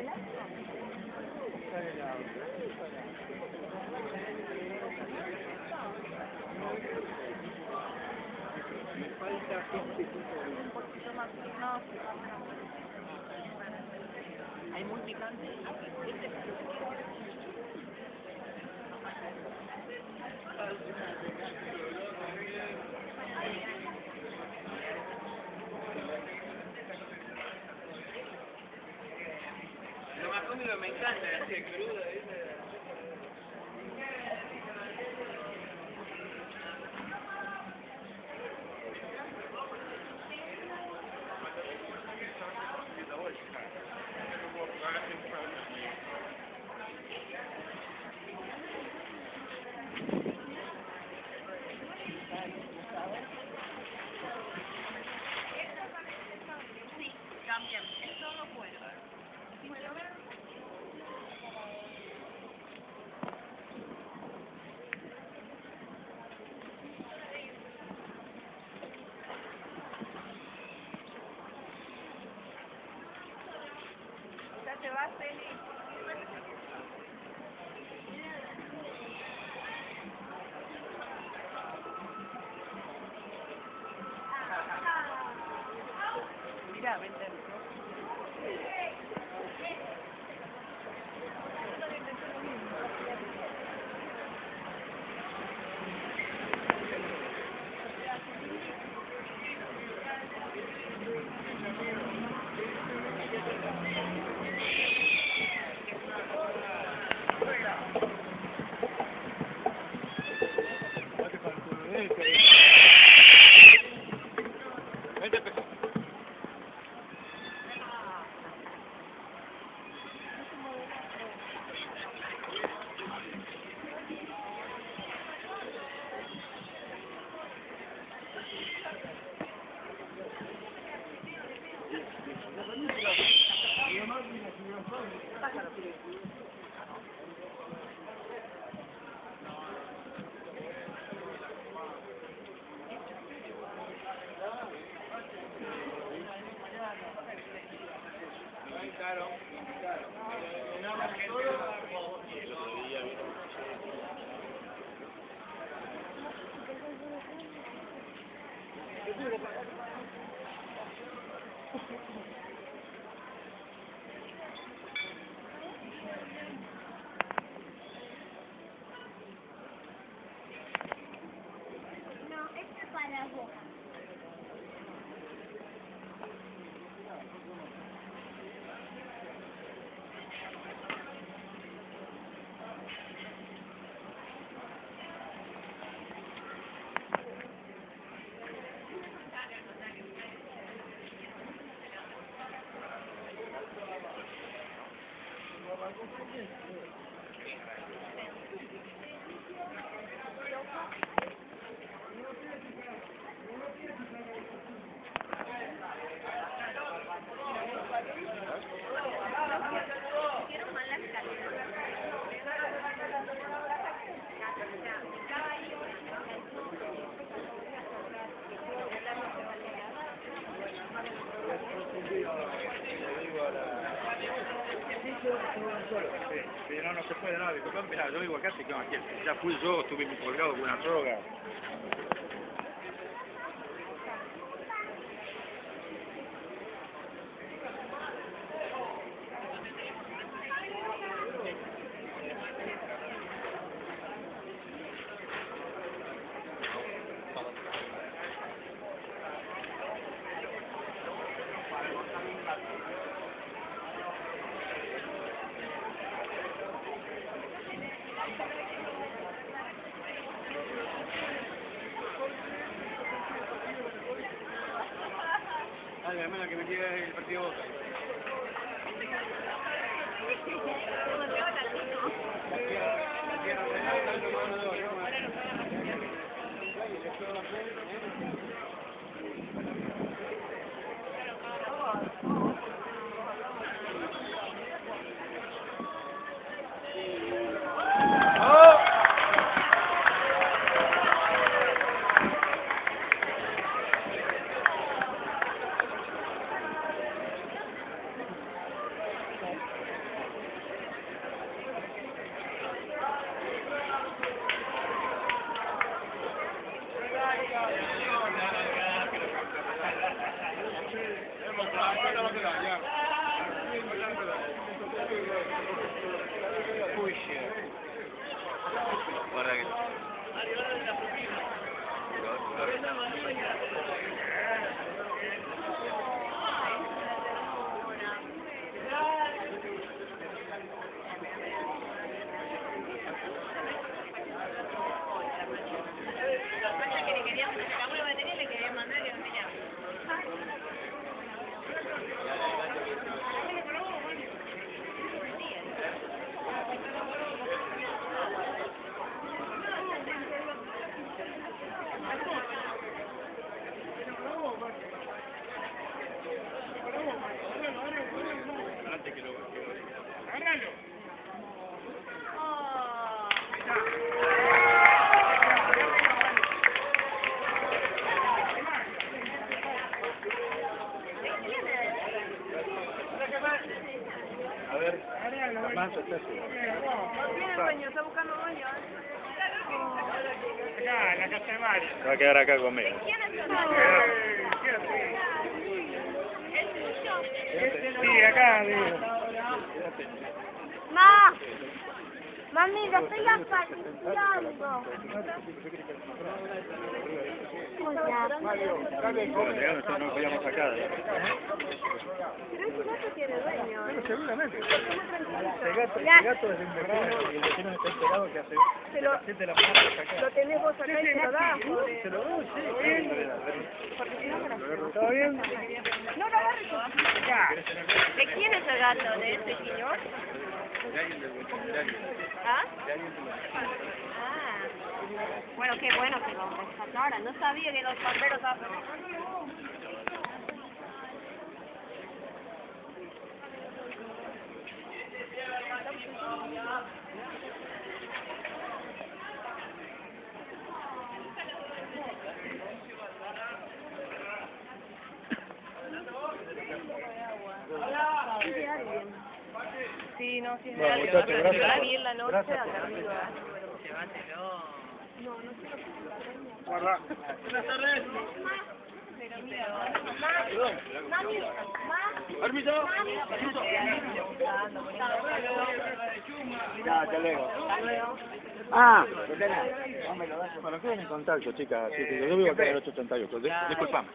Un poquito más, no, hay muy picante. Lo más cómico me encanta, ese crudo, También, eso no puedo. Ya te vas, Eli. Mira, vente. Claro, claro. La gente y el otro día vino. No, este es para vos. Si no, no se puede, no, disculpame, mirá, yo vivo acá, se quedan aquí, ya fui yo, estuve muy colgado con una droga. Dale, al menos que me llegue el partido Boca. Para que... que le queríamos, sacamos la batería y le quería mandar que no me llame. Adelante que lo... A ver, la manta está así. No tiene baño, está buscando baño. Acá, en la casa de Mario. Se va a quedar acá conmigo. ¿Quién es el Sí, acá, digo. Ma, mami, lo estoy acariciando. Bueno, llegando no podíamos sacar. Pero ese gato tiene dueño. Bueno, seguramente. El gato es el vecino y el vecino está enterado que hace Pero 7 de la mañana para sacar. lo tenés vos acá y se lo das. ¿Se lo doy? Sí. ¿Está bien? No lo agarres. ¿De quién es el gato? ¿De ese señor? De alguien del vecino, de alguien. ¿Ah? De alguien del vecino. Ah. Bueno, qué bueno que lo rescataron. No sabía que los bomberos estaban... Sí, no, sí, es de Bueno, alguien. muchachos, Pero gracias. va a ir la noche Gracias a por la venir. arriba. Guarda. Permiso. Ya, hasta luego. Ah, bueno, queden en contacto, chicas. Sí, yo vivo acá en el 888. Disculpame.